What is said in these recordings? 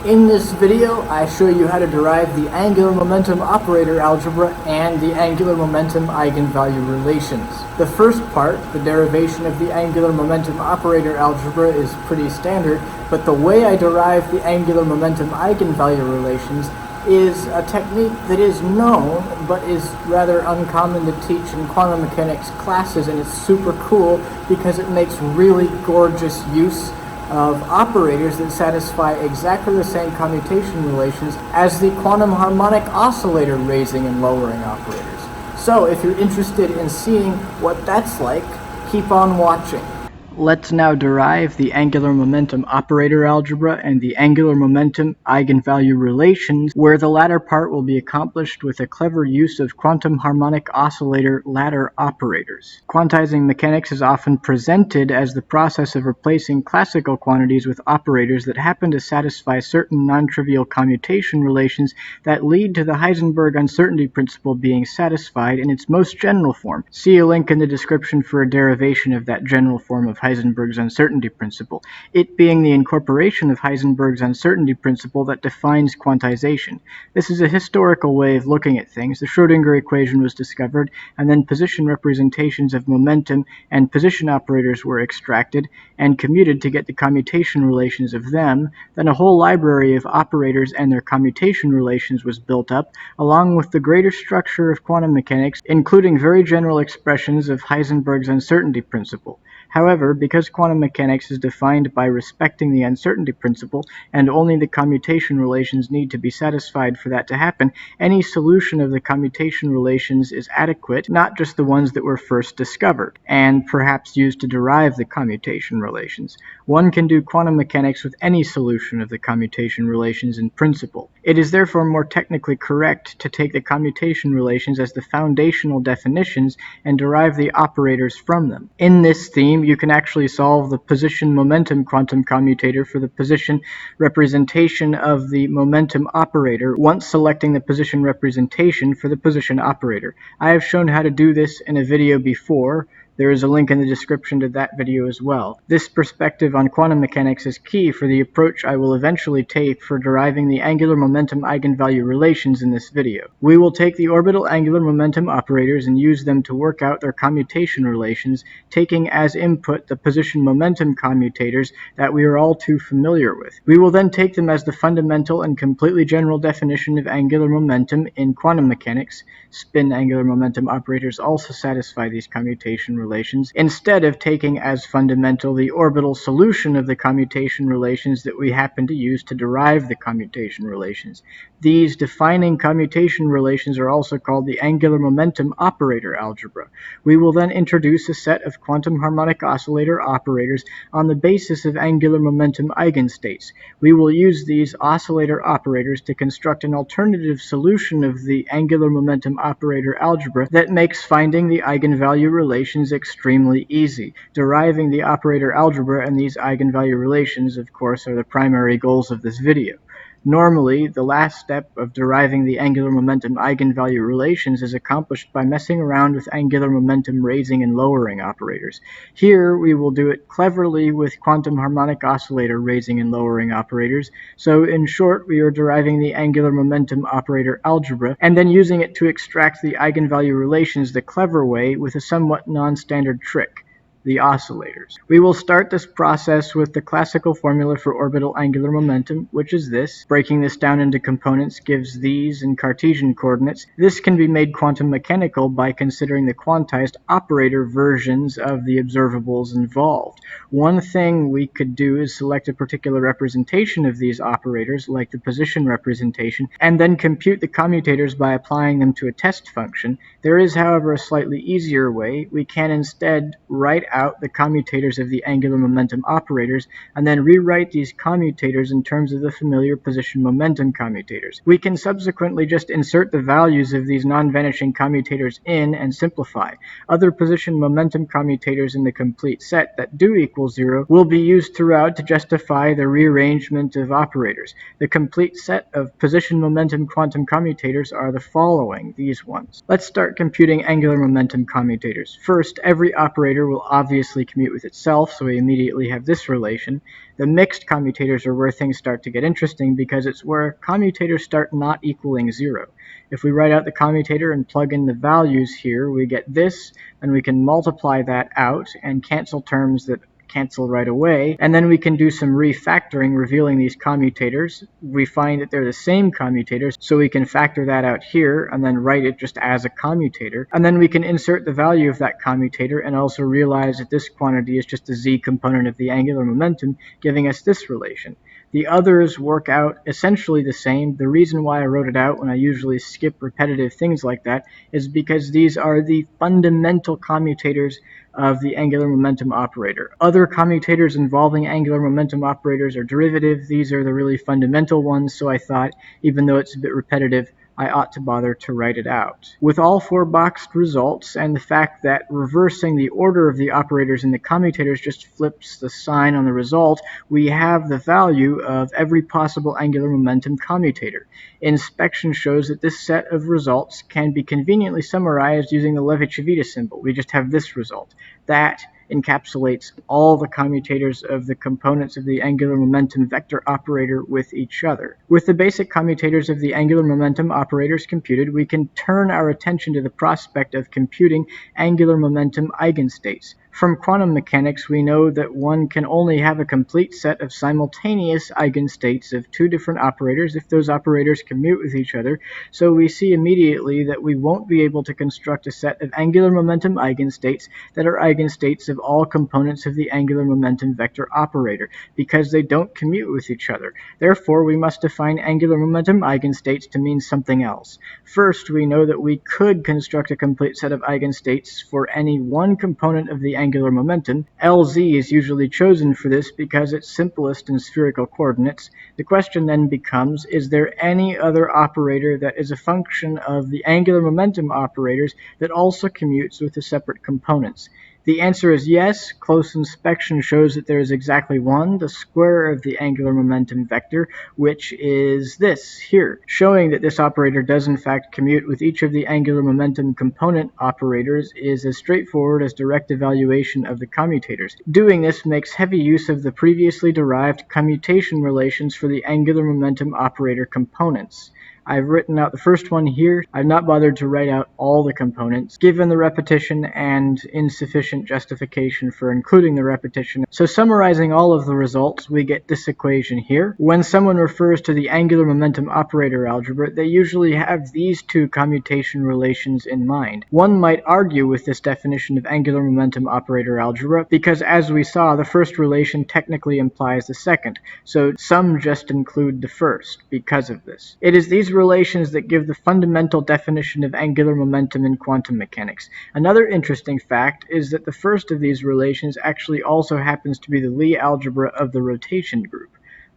In this video, I show you how to derive the angular momentum operator algebra and the angular momentum eigenvalue relations. The first part, the derivation of the angular momentum operator algebra, is pretty standard, but the way I derive the angular momentum eigenvalue relations is a technique that is known but is rather uncommon to teach in quantum mechanics classes, and it's super cool because it makes really gorgeous use of operators that satisfy exactly the same commutation relations as the quantum harmonic oscillator raising and lowering operators. So if you're interested in seeing what that's like, keep on watching. Let's now derive the angular momentum operator algebra and the angular momentum eigenvalue relations, where the latter part will be accomplished with a clever use of quantum harmonic oscillator ladder operators. Quantizing mechanics is often presented as the process of replacing classical quantities with operators that happen to satisfy certain non-trivial commutation relations that lead to the Heisenberg uncertainty principle being satisfied in its most general form. See a link in the description for a derivation of that general form of Heisenberg's uncertainty principle, it being the incorporation of Heisenberg's uncertainty principle that defines quantization. This is a historical way of looking at things. The Schrödinger equation was discovered, and then position representations of momentum and position operators were extracted and commuted to get the commutation relations of them. Then a whole library of operators and their commutation relations was built up, along with the greater structure of quantum mechanics, including very general expressions of Heisenberg's uncertainty principle. However, because quantum mechanics is defined by respecting the uncertainty principle, and only the commutation relations need to be satisfied for that to happen, any solution of the commutation relations is adequate, not just the ones that were first discovered, and perhaps used to derive the commutation relations. One can do quantum mechanics with any solution of the commutation relations in principle. It is therefore more technically correct to take the commutation relations as the foundational definitions and derive the operators from them. In this theme, you can actually solve the position momentum quantum commutator for the position representation of the momentum operator once selecting the position representation for the position operator. I have shown how to do this in a video before. There is a link in the description to that video as well. This perspective on quantum mechanics is key for the approach I will eventually take for deriving the angular momentum eigenvalue relations in this video. We will take the orbital angular momentum operators and use them to work out their commutation relations, taking as input the position momentum commutators that we are all too familiar with. We will then take them as the fundamental and completely general definition of angular momentum in quantum mechanics. Spin angular momentum operators also satisfy these commutation relations, instead of taking as fundamental the orbital solution of the commutation relations that we happen to use to derive the commutation relations. These defining commutation relations are also called the angular momentum operator algebra. We will then introduce a set of quantum harmonic oscillator operators on the basis of angular momentum eigenstates. We will use these oscillator operators to construct an alternative solution of the angular momentum operator algebra that makes finding the eigenvalue relations extremely easy. Deriving the operator algebra and these eigenvalue relations, of course, are the primary goals of this video. Normally, the last step of deriving the angular momentum eigenvalue relations is accomplished by messing around with angular momentum raising and lowering operators. Here, we will do it cleverly with quantum harmonic oscillator raising and lowering operators. So, in short, we are deriving the angular momentum operator algebra and then using it to extract the eigenvalue relations the clever way with a somewhat non-standard trick: the oscillators. We will start this process with the classical formula for orbital angular momentum, which is this. Breaking this down into components gives these in Cartesian coordinates. This can be made quantum mechanical by considering the quantized operator versions of the observables involved. One thing we could do is select a particular representation of these operators, like the position representation, and then compute the commutators by applying them to a test function. There is, however, a slightly easier way. We can instead write out the commutators of the angular momentum operators and then rewrite these commutators in terms of the familiar position momentum commutators. We can subsequently just insert the values of these non-vanishing commutators in and simplify. Other position momentum commutators in the complete set that do equal 0 will be used throughout to justify the rearrangement of operators. The complete set of position momentum quantum commutators are the following, these ones. Let's start computing angular momentum commutators. First, every operator will obviously commute with itself, so we immediately have this relation. The mixed commutators are where things start to get interesting because it's where commutators start not equaling 0. If we write out the commutator and plug in the values here, we get this, and we can multiply that out and cancel terms that cancel right away, and then we can do some refactoring revealing these commutators. We find that they're the same commutators, so we can factor that out here and then write it just as a commutator, and then we can insert the value of that commutator and also realize that this quantity is just a z component of the angular momentum, giving us this relation. The others work out essentially the same. The reason why I wrote it out when I usually skip repetitive things like that is because these are the fundamental commutators of the angular momentum operator. Other commutators involving angular momentum operators are derivative. These are the really fundamental ones, so I thought, even though it's a bit repetitive, I ought to bother to write it out. With all four boxed results and the fact that reversing the order of the operators in the commutators just flips the sign on the result, we have the value of every possible angular momentum commutator. Inspection shows that this set of results can be conveniently summarized using the Levi-Civita symbol. We just have this result. That encapsulates all the commutators of the components of the angular momentum vector operator with each other. With the basic commutators of the angular momentum operators computed, we can turn our attention to the prospect of computing angular momentum eigenstates. From quantum mechanics, we know that one can only have a complete set of simultaneous eigenstates of two different operators if those operators commute with each other, so we see immediately that we won't be able to construct a set of angular momentum eigenstates that are eigenstates of all components of the angular momentum vector operator, because they don't commute with each other. Therefore, we must define angular momentum eigenstates to mean something else. First, we know that we could construct a complete set of eigenstates for any one component of the angular momentum. Lz is usually chosen for this because it's simplest in spherical coordinates. The question then becomes, is there any other operator that is a function of the angular momentum operators that also commutes with the separate components? The answer is yes. Close inspection shows that there is exactly one, the square of the angular momentum vector, which is this here, showing that this operator does in fact commute with each of the angular momentum component operators is as straightforward as direct evaluation of the commutators. Doing this makes heavy use of the previously derived commutation relations for the angular momentum operator components. I've written out the first one here. I've not bothered to write out all the components, given the repetition and insufficient justification for including the repetition. So summarizing all of the results, we get this equation here. When someone refers to the angular momentum operator algebra, they usually have these two commutation relations in mind. One might argue with this definition of angular momentum operator algebra, because as we saw, the first relation technically implies the second, so some just include the first because of this. It is these relations that give the fundamental definition of angular momentum in quantum mechanics. Another interesting fact is that the first of these relations actually also happens to be the Lie algebra of the rotation group.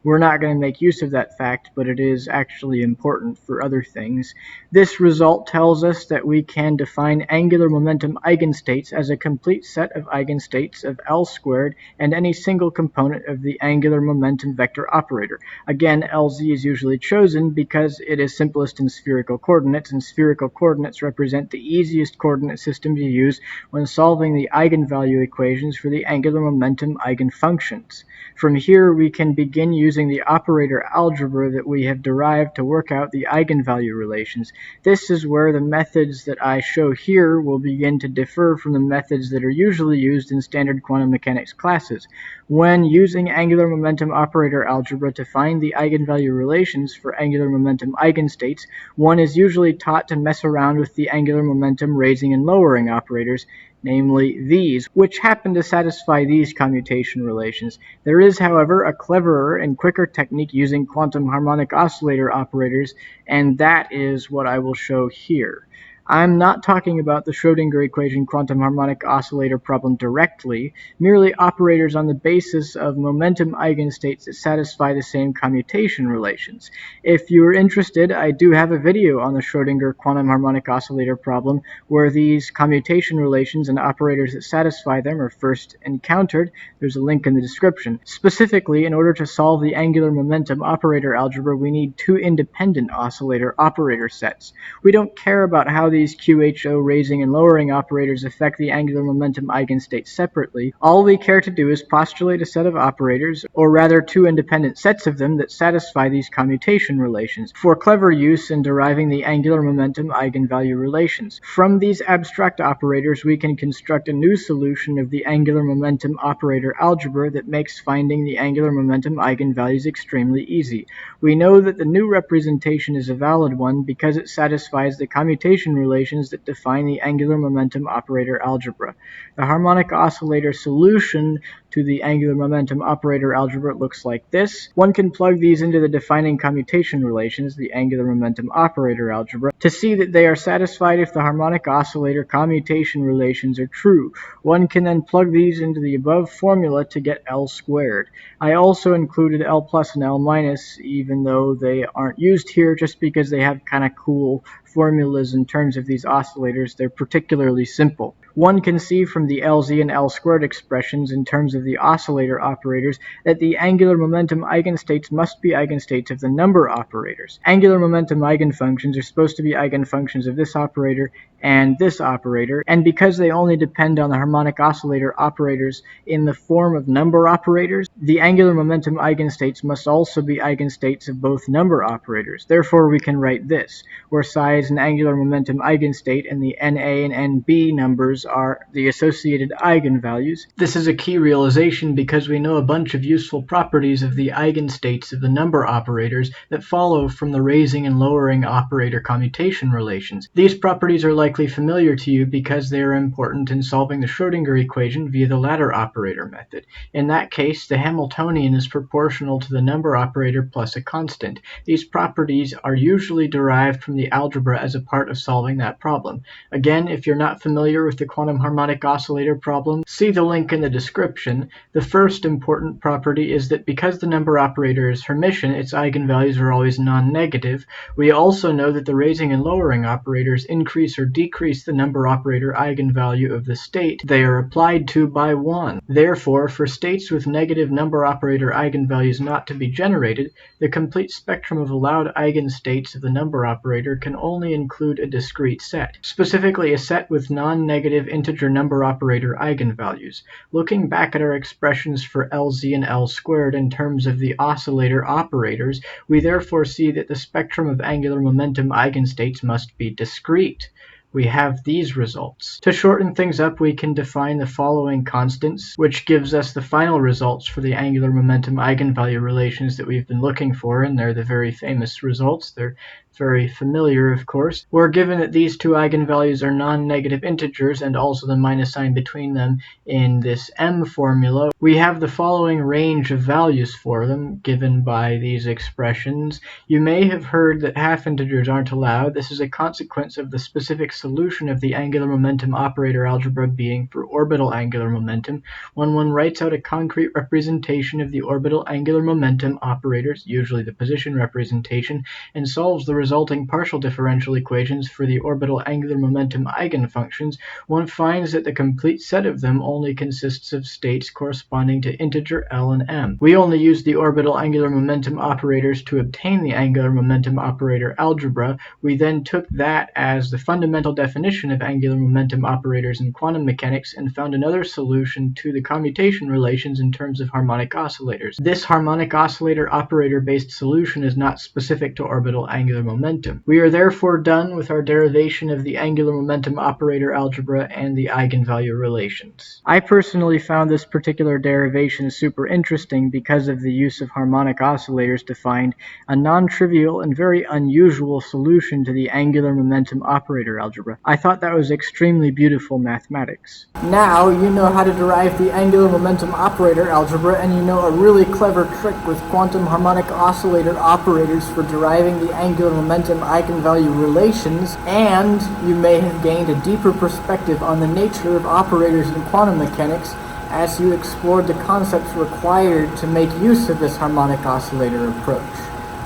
We're not going to make use of that fact, but it is actually important for other things. This result tells us that we can define angular momentum eigenstates as a complete set of eigenstates of L squared and any single component of the angular momentum vector operator. Again, Lz is usually chosen because it is simplest in spherical coordinates, and spherical coordinates represent the easiest coordinate system to use when solving the eigenvalue equations for the angular momentum eigenfunctions. From here, we can begin using the operator algebra that we have derived to work out the eigenvalue relations. This is where the methods that I show here will begin to differ from the methods that are usually used in standard quantum mechanics classes. When using angular momentum operator algebra to find the eigenvalue relations for angular momentum eigenstates, one is usually taught to mess around with the angular momentum raising and lowering operators, namely these, which happen to satisfy these commutation relations. There is, however, a cleverer and quicker technique using quantum harmonic oscillator operators, and that is what I will show here. I'm not talking about the Schrödinger equation quantum harmonic oscillator problem directly, merely operators on the basis of momentum eigenstates that satisfy the same commutation relations. If you are interested, I do have a video on the Schrödinger quantum harmonic oscillator problem where these commutation relations and operators that satisfy them are first encountered. There's a link in the description. Specifically, in order to solve the angular momentum operator algebra, we need two independent oscillator operator sets. We don't care about how these QHO raising and lowering operators affect the angular momentum eigenstates separately, all we care to do is postulate a set of operators, or rather two independent sets of them, that satisfy these commutation relations, for clever use in deriving the angular momentum eigenvalue relations. From these abstract operators, we can construct a new solution of the angular momentum operator algebra that makes finding the angular momentum eigenvalues extremely easy. We know that the new representation is a valid one because it satisfies the commutation relations that define the angular momentum operator algebra. The harmonic oscillator solution to the angular momentum operator algebra looks like this. One can plug these into the defining commutation relations, the angular momentum operator algebra, to see that they are satisfied if the harmonic oscillator commutation relations are true. One can then plug these into the above formula to get L squared. I also included L plus and L minus, even though they aren't used here, just because they have kind of cool formulas in terms of these oscillators. They're particularly simple. One can see from the LZ and L squared expressions in terms of the oscillator operators that the angular momentum eigenstates must be eigenstates of the number operators. Angular momentum eigenfunctions are supposed to be eigenfunctions of this operator, and because they only depend on the harmonic oscillator operators in the form of number operators, the angular momentum eigenstates must also be eigenstates of both number operators. Therefore, we can write this, where psi is an angular momentum eigenstate and the NA and NB numbers are the associated eigenvalues. This is a key realization because we know a bunch of useful properties of the eigenstates of the number operators that follow from the raising and lowering operator commutation relations. These properties are likely familiar to you because they are important in solving the Schrödinger equation via the ladder operator method. In that case, the Hamiltonian is proportional to the number operator plus a constant. These properties are usually derived from the algebra as a part of solving that problem. Again, if you're not familiar with the quantum harmonic oscillator problem, see the link in the description. The first important property is that because the number operator is Hermitian, its eigenvalues are always non-negative. We also know that the raising and lowering operators increase or decrease the number operator eigenvalue of the state they are applied to by 1. Therefore, for states with negative number operator eigenvalues not to be generated, the complete spectrum of allowed eigenstates of the number operator can only include a discrete set, specifically a set with non-negative integer number operator eigenvalues. Looking back at our expressions for LZ and L squared in terms of the oscillator operators, we therefore see that the spectrum of angular momentum eigenstates must be discrete. We have these results. To shorten things up, we can define the following constants, which gives us the final results for the angular momentum eigenvalue relations that we've been looking for, and they're the very famous results. They're very familiar, of course. We're given that these two eigenvalues are non-negative integers and also the minus sign between them in this M formula. We have the following range of values for them given by these expressions. You may have heard that half integers aren't allowed. This is a consequence of the specific solution of the angular momentum operator algebra being for orbital angular momentum. When one writes out a concrete representation of the orbital angular momentum operators, usually the position representation, and solves the resulting partial differential equations for the orbital angular momentum eigenfunctions, one finds that the complete set of them only consists of states corresponding to integer L and M. We only use the orbital angular momentum operators to obtain the angular momentum operator algebra. We then took that as the fundamental definition of angular momentum operators in quantum mechanics and found another solution to the commutation relations in terms of harmonic oscillators. This harmonic oscillator operator-based solution is not specific to orbital angular momentum. We are therefore done with our derivation of the angular momentum operator algebra and the eigenvalue relations. I personally found this particular derivation super interesting because of the use of harmonic oscillators to find a non-trivial and very unusual solution to the angular momentum operator algebra. I thought that was extremely beautiful mathematics. Now you know how to derive the angular momentum operator algebra, and you know a really clever trick with quantum harmonic oscillator operators for deriving the angular momentum eigenvalue relations, and you may have gained a deeper perspective on the nature of operators in quantum mechanics as you explored the concepts required to make use of this harmonic oscillator approach.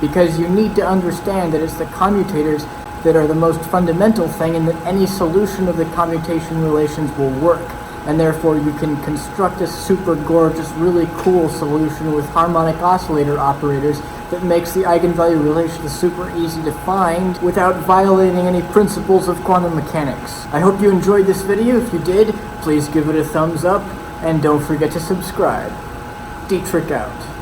Because you need to understand that it's the commutators that are the most fundamental thing and that any solution of the commutation relations will work. and therefore you can construct a super gorgeous, really cool solution with harmonic oscillator operators that makes the eigenvalue relation super easy to find without violating any principles of quantum mechanics. I hope you enjoyed this video. If you did, please give it a thumbs up, and don't forget to subscribe. D-Trick out.